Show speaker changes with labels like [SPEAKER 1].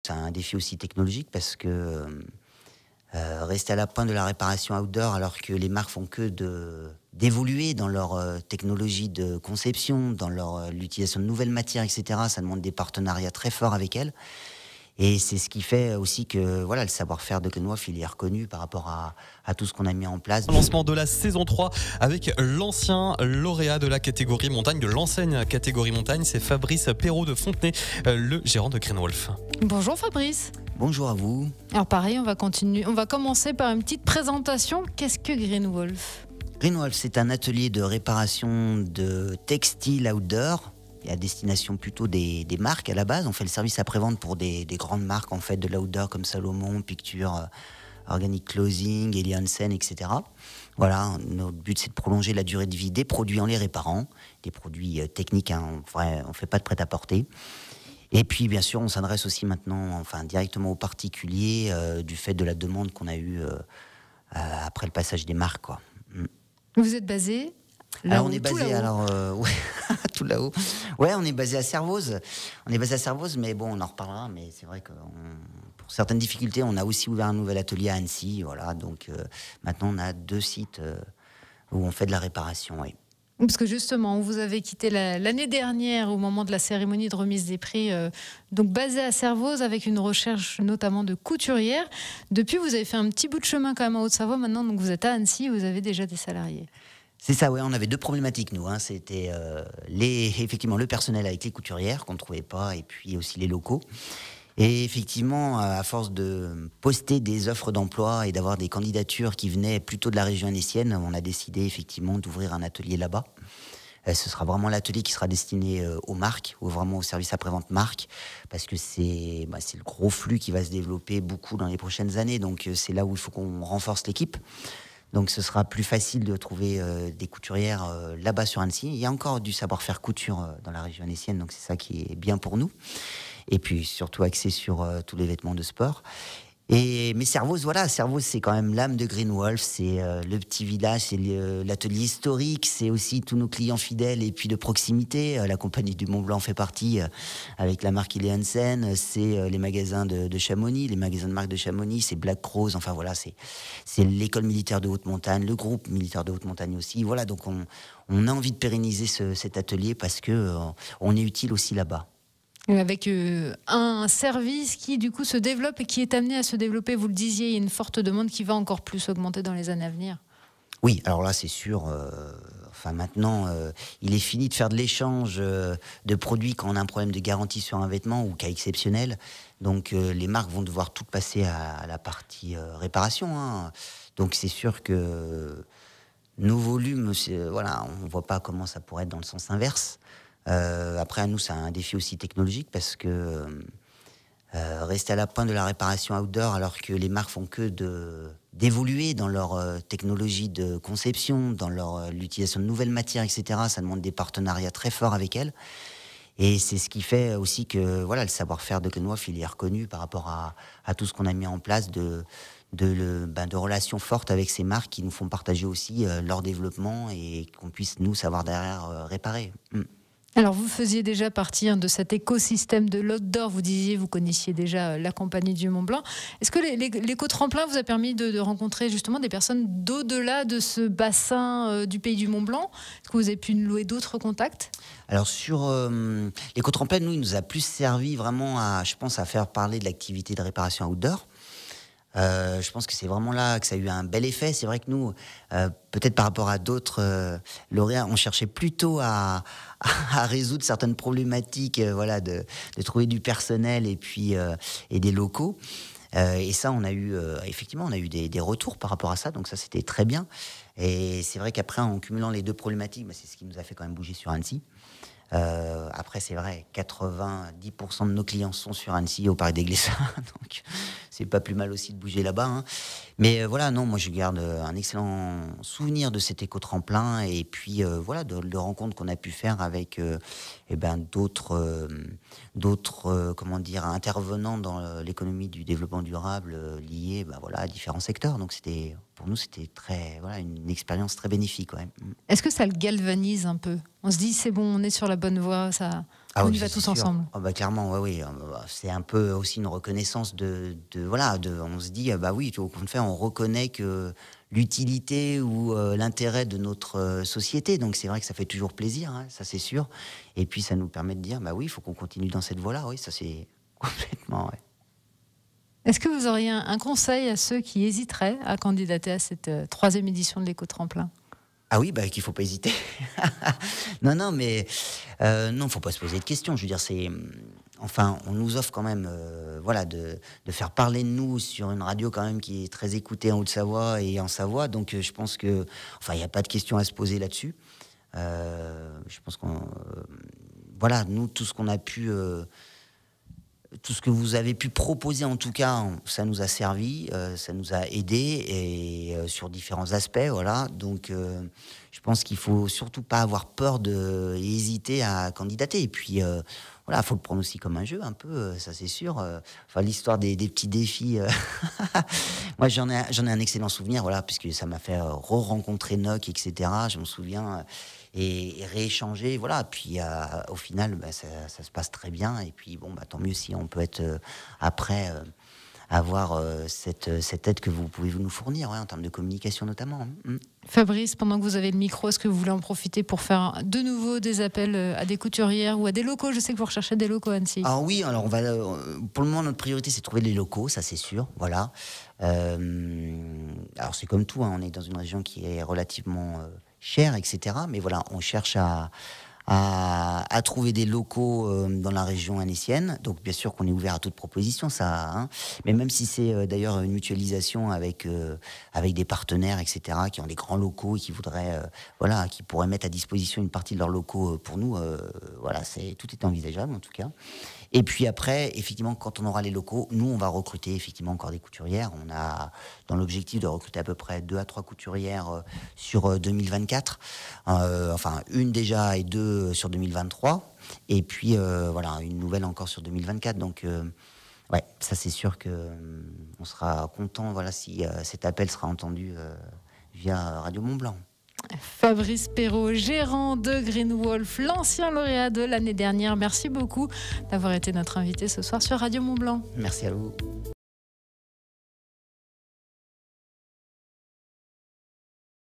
[SPEAKER 1] C'est un défi aussi technologique parce que rester à la pointe de la réparation outdoor alors que les marques font que d'évoluer dans leur technologie de conception, dans leur l'utilisation de nouvelles matières, etc. Ça demande des partenariats très forts avec elles. Et c'est ce qui fait aussi que voilà, le savoir-faire de Greenwolf, il est reconnu par rapport à tout ce qu'on a mis en place.
[SPEAKER 2] Lancement de la saison 3 avec l'ancien lauréat de la catégorie montagne, de l'enseigne catégorie montagne, c'est Fabrice Perrault de Fontenay, le gérant de Greenwolf.
[SPEAKER 3] Bonjour Fabrice.
[SPEAKER 1] Bonjour à vous.
[SPEAKER 3] Alors pareil, on va commencer par une petite présentation. Qu'est-ce que Greenwolf ?
[SPEAKER 1] Greenwolf, c'est un atelier de réparation de textiles outdoor. Et à destination plutôt des marques à la base. On fait le service après-vente pour des grandes marques en fait, de l'outdoor comme Salomon, Picture, Organic Clothing, Eli Hansen, etc. Voilà, notre but c'est de prolonger la durée de vie des produits en les réparant, des produits techniques, hein, on fait pas de prêt-à-porter. Et puis bien sûr on s'adresse aussi maintenant directement aux particuliers du fait de la demande qu'on a eue après le passage des marques, quoi.
[SPEAKER 3] Vous êtes basé
[SPEAKER 1] alors on est basé ouais, tout là-haut. Ouais, on est basé à Servoz. Mais bon, on en reparlera. Mais c'est vrai que pour certaines difficultés, on a aussi ouvert un nouvel atelier à Annecy. Voilà, donc maintenant on a 2 sites où on fait de la réparation. Oui.
[SPEAKER 3] Parce que justement, vous avez quitté l'année dernière au moment de la cérémonie de remise des prix, donc basé à Servoz avec une recherche notamment de couturière. Depuis, vous avez fait un petit bout de chemin quand même en Haute-Savoie. Maintenant, donc vous êtes à Annecy, vous avez déjà des salariés.
[SPEAKER 1] C'est ça, ouais, on avait 2 problématiques, nous. C'était effectivement le personnel avec les couturières qu'on ne trouvait pas, et puis aussi les locaux. Et effectivement, à force de poster des offres d'emploi et d'avoir des candidatures qui venaient plutôt de la région annécienne, on a décidé effectivement d'ouvrir un atelier là-bas. Ce sera vraiment l'atelier qui sera destiné aux marques, ou vraiment au service après-vente marque, parce que c'est le gros flux qui va se développer beaucoup dans les prochaines années. Donc c'est là où il faut qu'on renforce l'équipe. Donc ce sera plus facile de trouver des couturières là-bas sur Annecy. Il y a encore du savoir-faire couture dans la région annécienne, donc c'est ça qui est bien pour nous. Et puis surtout axé sur tous les vêtements de sport. Mais Servoz, voilà, Servoz, c'est quand même l'âme de Greenwolf, c'est le petit village, c'est l'atelier historique, c'est aussi tous nos clients fidèles et puis de proximité. La compagnie du Mont Blanc fait partie avec la marque Eli Hansen, c'est les magasins de Chamonix, les magasins de marque de Chamonix, c'est Black Rose, enfin voilà, c'est l'école militaire de haute montagne, le groupe militaire de haute montagne aussi. Voilà, donc on a envie de pérenniser cet atelier parce que on est utile aussi là-bas.
[SPEAKER 3] Avec un service qui du coup se développe et qui est amené à se développer, vous le disiez, il y a une forte demande qui va encore plus augmenter dans les années à venir.
[SPEAKER 1] Oui, alors là c'est sûr, maintenant il est fini de faire de l'échange de produits quand on a un problème de garantie sur un vêtement ou cas exceptionnel. Donc les marques vont devoir tout passer à la partie réparation. Donc c'est sûr que nos volumes, on ne voit pas comment ça pourrait être dans le sens inverse. Après, à nous, c'est un défi aussi technologique parce que rester à la pointe de la réparation outdoor alors que les marques font que d'évoluer dans leur technologie de conception, dans l'utilisation de nouvelles matières, etc. Ça demande des partenariats très forts avec elles. Et c'est ce qui fait aussi que voilà, le savoir-faire de Greenwolf, il est reconnu par rapport à tout ce qu'on a mis en place de relations fortes avec ces marques qui nous font partager aussi leur développement et qu'on puisse, nous, savoir derrière réparer.
[SPEAKER 3] Alors, vous faisiez déjà partie de cet écosystème de l'outdoor. Vous disiez, vous connaissiez déjà la compagnie du Mont Blanc. Est-ce que l'éco-tremplin vous a permis de rencontrer justement des personnes d'au-delà de ce bassin du pays du Mont Blanc ? Est-ce que vous avez pu nouer d'autres contacts ?
[SPEAKER 1] Alors, sur l'éco-tremplin, nous, il nous a plus servi vraiment à faire parler de l'activité de réparation outdoor. Je pense que c'est vraiment là que ça a eu un bel effet. C'est vrai que nous, peut-être par rapport à d'autres lauréats, on cherchait plutôt à résoudre certaines problématiques, de trouver du personnel et puis et des locaux. Et ça, on a eu effectivement, on a eu des retours par rapport à ça. Donc ça, c'était très bien. Et c'est vrai qu'après, en cumulant les 2 problématiques, c'est ce qui nous a fait quand même bouger sur Annecy. Après, c'est vrai, 90% de nos clients sont sur Annecy, au Parc des Glessins, donc c'est pas plus mal aussi de bouger là-bas. Mais non, moi je garde un excellent souvenir de cet éco-tremplin et puis de rencontres qu'on a pu faire avec d'autres intervenants dans l'économie du développement durable liés à différents secteurs. Donc pour nous, c'était une expérience très bénéfique. Ouais.
[SPEAKER 3] Est-ce que ça le galvanise un peu ? On se dit c'est bon, on est sur la bonne voie, ça,
[SPEAKER 1] Ah
[SPEAKER 3] on
[SPEAKER 1] oui,
[SPEAKER 3] y va
[SPEAKER 1] c'est
[SPEAKER 3] tous
[SPEAKER 1] sûr.
[SPEAKER 3] ensemble.
[SPEAKER 1] Ah bah clairement, oui. C'est un peu aussi une reconnaissance voilà, on se dit, bah oui, au fond de fait, on reconnaît que l'utilité ou l'intérêt de notre société. Donc c'est vrai que ça fait toujours plaisir, hein, ça c'est sûr. Et puis ça nous permet de dire, bah oui, il faut qu'on continue dans cette voie-là. Oui, ça c'est complètement. Ouais.
[SPEAKER 3] Est-ce que vous auriez un conseil à ceux qui hésiteraient à candidater à cette 3e édition de l'éco-tremplin?
[SPEAKER 1] Ah oui, bah qu'il faut pas hésiter. Non, mais non, faut pas se poser de questions. Je veux dire, enfin, on nous offre quand même, voilà, de faire parler de nous sur une radio quand même qui est très écoutée en Haute-Savoie et en Savoie. Donc, je pense que, enfin, il n'y a pas de questions à se poser là-dessus. Je pense voilà, nous, tout ce qu'on a pu. Tout ce que vous avez pu proposer, en tout cas, ça nous a servi, ça nous a aidés et sur différents aspects, voilà. Donc, je pense qu'il faut surtout pas avoir peur et hésiter à candidater. Et puis, voilà, faut le prendre aussi comme un jeu, un peu, ça c'est sûr. Enfin, l'histoire des petits défis. Moi, j'en ai un excellent souvenir, voilà, puisque ça m'a fait re-rencontrer Noc, etc. Je me souviens. Et rééchanger, voilà. Puis au final, bah, ça se passe très bien. Et puis bon, bah, tant mieux si on peut être après avoir cette aide que vous pouvez nous fournir, ouais, en termes de communication notamment.
[SPEAKER 3] Fabrice, pendant que vous avez le micro, est-ce que vous voulez en profiter pour faire de nouveau des appels à des couturières ou à des locaux? Je sais que vous recherchez des locaux à Annecy.
[SPEAKER 1] Ah oui, alors on va. Pour le moment, notre priorité, c'est de trouver les locaux, ça c'est sûr. Voilà. Alors c'est comme tout, hein, on est dans une région qui est relativement chère, etc. Mais voilà, on cherche à trouver des locaux dans la région annécienne. Donc bien sûr qu'on est ouvert à toute proposition, ça. Hein. Mais même si c'est d'ailleurs une mutualisation avec des partenaires, etc., qui ont des grands locaux et qui voudraient, voilà, qui pourraient mettre à disposition une partie de leurs locaux pour nous, voilà, tout est envisageable en tout cas. Et puis après, effectivement, quand on aura les locaux, nous, on va recruter effectivement encore des couturières. On a dans l'objectif de recruter à peu près 2 à 3 couturières sur 2024. Enfin, une déjà et 2 sur 2023. Et puis, voilà, une nouvelle encore sur 2024. Donc, ouais, ça c'est sûr que on sera content, voilà, si cet appel sera entendu via Radio Mont-Blanc.
[SPEAKER 3] Fabrice Perrault, gérant de Green Wolf, l'ancien lauréat de l'année dernière. Merci beaucoup d'avoir été notre invité ce soir sur Radio Mont-Blanc.
[SPEAKER 1] Merci à vous.